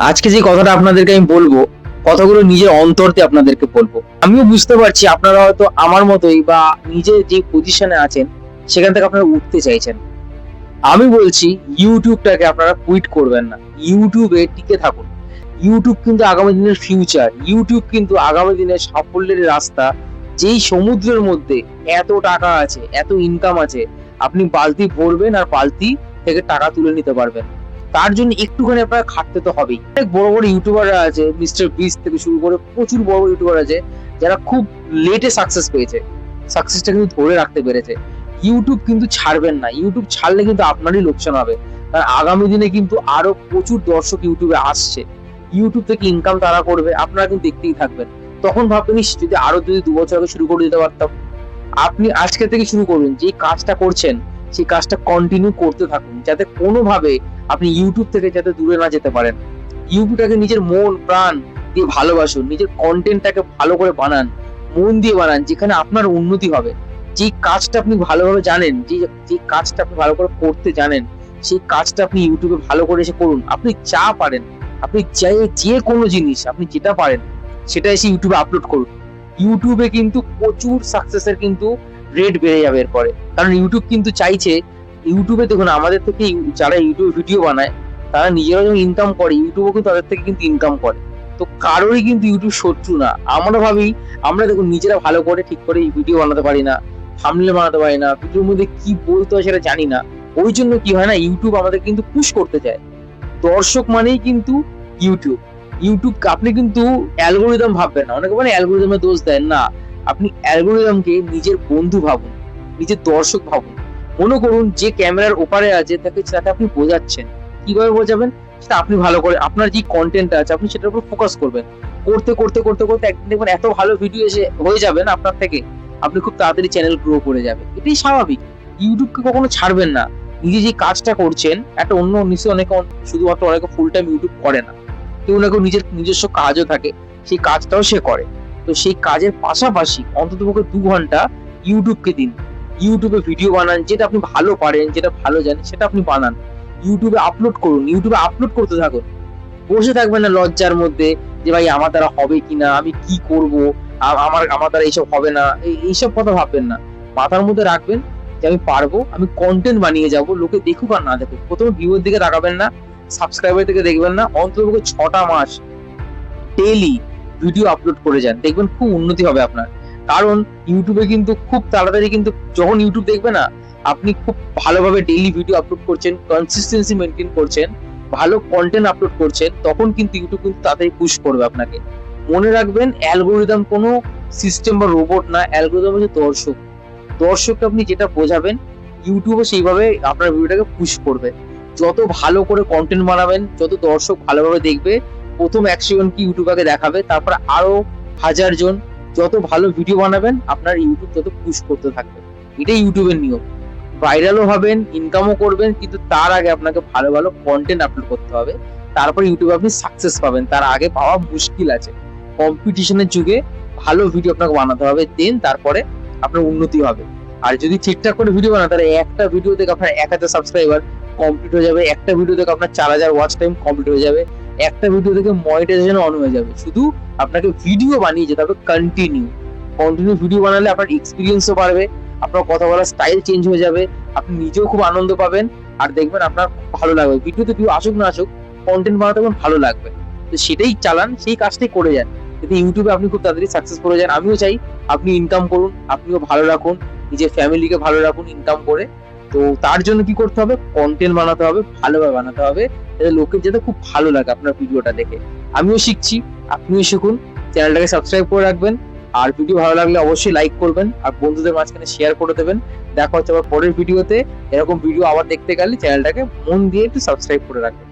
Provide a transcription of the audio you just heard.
আজকে যে কথাটা আপনাদেরকে আমি বলবো, কথাগুলো নিজের অন্তরতে আপনাদেরকে বলবো। আমিও বুঝতে পারছি আপনারা হয়তো আমার মতোই বা নিজে যে পজিশনে আছেন সেখান থেকে আপনারা উঠতে চাইছেন। আমি বলছি ইউটিউবটাকে আপনারা কুইট করবেন না। ইউটিউবে টিকে থাকুন। ইউটিউব কিন্তু আগামী দিনের ফিউচার। ইউটিউব কিন্তু আগামী দিনের সাফল্যের রাস্তা। যেই সমুদ্রের মধ্যে এত টাকা আছে, এত ইনকাম আছে, আপনি বালতি ভরবেন আর বালতি থেকে টাকা তুলে নিতে পারবেন। তার জন্য একটুখানি আপনার খাটতে তো হবেই। অনেক বড় বড় ইউটিউবাররা আছে, মিস্টার বিস্ট থেকে শুরু করে প্রচুর বড় বড় ইউটিউবার আছে যারা খুব লেটে সাকসেস পেয়েছে। সাকসেসটা কিন্তু ধরে রাখতে পেরেছে। ইউটিউব কিন্তু ছাড়বেন না। ইউটিউব ছাড়লে কিন্তু আপনারই লোকসান হবে। কারণ আগামী দিনে কিন্তু আরো প্রচুর দর্শক ইউটিউবে আসছে। ইউটিউব থেকে ইনকাম তারা করবে, আপনারা কিন্তু দেখতেই থাকবেন। তখন ভাববেন, ইস যদি আরো 2 বছর আগে শুরু করে দিতে পারতাম। আপনি আজকে থেকে শুরু করুন। যে কাজটা করছেন সেই কাজটা কন্টিনিউ করতে থাকুন, যাতে কোনোভাবে আপনি ইউটিউব থেকে যাতে দূরে না যেতে পারেন। ইউটিউবটাকে নিজের মন প্রাণ দিয়ে ভালোবাসুন। নিজের কন্টেন্টটাকে ভালো করে বানান, মন দিয়ে বানান, যেখানে আপনার উন্নতি হবে। যে কাজটা আপনি ভালোভাবে জানেন, যে কাজটা আপনি ভালো করে করতে জানেন, সেই কাজটা আপনি ইউটিউবে ভালো করে এসে করুন। আপনি যা পারেন, আপনি যে কোনো জিনিস আপনি যেটা পারেন সেটা এসে ইউটিউবে আপলোড করুন। ইউটিউবে কিন্তু প্রচুর সাকসেসের কিন্তু রেট বেড়ে যাবে এরপরে। কারণ ইউটিউব কিন্তু চাইছে, ইউটিউবে দেখুন আমাদের থেকে যারা ইউটিউবে ভিডিও বানায় তারা নিজেরা যখন ইনকাম করে, ইউটিউবও কিন্তু তাদের থেকে কিন্তু ইনকাম করে। তো কারোরই কিন্তু ইউটিউব শত্রু না। আমরা ভাবি, আমরা দেখুন নিজেরা ভালো করে ঠিক করে ভিডিও বানাতে পারি না, থাম্বনেল বানাতে পারি না, ভিডিওর মধ্যে কি বলতে হয় সেটা জানি না। ওই জন্য কি হয় না, ইউটিউব আমাদের কিন্তু পুশ করতে চায়। দর্শক মানেই কিন্তু ইউটিউব। ইউটিউব আপনি কিন্তু অ্যালগোরিদম ভাববেন না। অনেকে বলে অ্যালগোরিদমের দোষ দেন না। আপনি অ্যালগোরিদমকে নিজের বন্ধু ভাবুন, নিজের দর্শক ভাবুন। মনে করুন যে ক্যামেরার ওপারে আছে তাকে আপনি বোঝাচ্ছেন। কিভাবে বোঝাবেন? সেটা আপনি ভালো করে আপনার যে কন্টেন্টটা আছে আপনি সেটার উপর ফোকাস করবেন। করতে করতে করতে করতে একদিন দেখবেন এত ভালো ভিডিও এসে হয়ে যাবেন আপনার থেকে, আপনি খুব তাড়াতাড়ি চ্যানেল গ্রো করে যাবে। এটাই স্বাভাবিক। ইউটিউবকে কখনো ছাড়বেন না। নিজে যে কাজটা করছেন, একটা অন্য নিশ্চয়ই অনেকে শুধুমাত্র অনেকে ফুল টাইম ইউটিউব করে না। কেউ না কেউ নিজস্ব কাজও থাকে, সেই কাজটাও সে করে। তো সেই কাজের পাশাপাশি অন্ততপক্ষে 2 ঘন্টা ইউটিউবকে দিন। ইউটিউবে ভিডিও বানান, যেটা আপনি ভালো পারেন, যেটা ভালো জানেন সেটা আপনি বানান। ইউটিউবে আপলোড করুন, ইউটিউবে আপলোড করতে থাকুন। বসে থাকবেন না লজ্জার মধ্যে যে ভাই আমার দ্বারা হবে কিনা, আমি কি করব, আমার দ্বারা এইসব হবে না। এইসব কথা ভাববেন না। মাথার মধ্যে রাখবেন যে আমি পারবো, আমি কন্টেন্ট বানিয়ে যাব। লোকে দেখুক আর না দেখুক, প্রথমে ভিউর দিকে তাকাবেন না, সাবস্ক্রাইবার দিকে দেখবেন না। অন্ততপক্ষে 6টা মাস ডেইলি ভিডিও আপলোড করে যান, দেখবেন খুব উন্নতি হবে আপনার। কারণ ইউটিউবে কিন্তু খুব তাড়াতাড়ি কিন্তু যখন ইউটিউব দেখবে না আপনি খুব ভালোভাবে ডেইলি ভিডিও আপলোড করছেন, কনসিস্টেন্সি মেনটেন করছেন, ভালো কন্টেন্ট আপলোড করছেন, তখন কিন্তু ইউটিউব কিন্তু তাড়াতাড়ি পুশ করবে আপনাকে। মনে রাখবেন, অ্যালগোরিদম কোনো সিস্টেম বা রোবট না। অ্যালগোরিদম হচ্ছে দর্শক। দর্শককে আপনি যেটা বোঝাবেন, ইউটিউবে সেইভাবে আপনার ভিডিওটাকে পুশ করবে। যত ভালো করে কন্টেন্ট বানাবেন, যত দর্শক ভালোভাবে দেখবে, প্রথম 100 জনকে ইউটিউবারকে দেখাবে, তারপর আরো 1000 জন। যত ভালো ভিডিও বানাবেন আপনার ইউটিউব তত পুশ করতে থাকবে। এটাই ইউটিউবের নিয়ম। ভাইরালও হবেন, ইনকামও করবেন, কিন্তু তার আগে আপনাকে ভালো ভালো কন্টেন্ট আপলোড করতে হবে। তারপর ইউটিউবে আপনি সাকসেস পাবেন। তার আগে পাওয়া মুশকিল আছে। কম্পিটিশনের যুগে ভালো ভিডিও আপনাকে বানাতে হবে, দেন তারপরে আপনার উন্নতি হবে। আর যদি ঠিকঠাক করে ভিডিও বানান, তাহলে একটা ভিডিও থেকে আপনার 1000 সাবস্ক্রাইবার কমপ্লিট হয়ে যাবে। একটা ভিডিও থেকে আপনার 4000 ওয়াচ টাইম কমপ্লিট হয়ে যাবে। একটা ভিডিও থেকে মনিটাইজেশন অন হয়ে যাবে। শুধু আপনাকে ভিডিও বানিয়ে যেতে হবে কন্টিনিউ। কন্টিনিউ ভিডিও বানালে আপনার এক্সপিরিয়েন্সও বাড়বে, আপনার কথা বলার স্টাইল চেঞ্জ হয়ে যাবে, আপনি নিজেও খুব আনন্দ পাবেন, আর দেখবেন আপনার খুব ভালো লাগবে। ভিডিওতে ভিউ আসুক না আসুক, কন্টেন্ট বানাতে এখন ভালো লাগবে। তো সেটাই চালান, সেই কাজটাই করে যান, যাতে ইউটিউবে আপনি খুব তাড়াতাড়ি সাকসেস করে যান। আমিও চাই আপনি ইনকাম করুন, আপনিও ভালো রাখুন, নিজের ফ্যামিলিকে ভালো রাখুন ইনকাম করে। তো তার জন্য কি করতে হবে? কন্টেন্ট বানাতে হবে, ভালোভাবে বানাতে হবে, যাতে লোকের যাতে খুব ভালো লাগে আপনার ভিডিওটা দেখে। আমিও শিখছি, আপনিও শিখুন। চ্যানেলটাকে সাবস্ক্রাইব করে রাখবেন। আর ভিডিও ভালো লাগলে অবশ্যই লাইক করবেন আর বন্ধুদের মাঝখানে শেয়ার করে দেবেন। দেখা হচ্ছে আবার পরের ভিডিওতে। এরকম ভিডিও আবার দেখতে গেলে চ্যানেলটাকে মন দিয়ে একটু সাবস্ক্রাইব করে রাখবেন।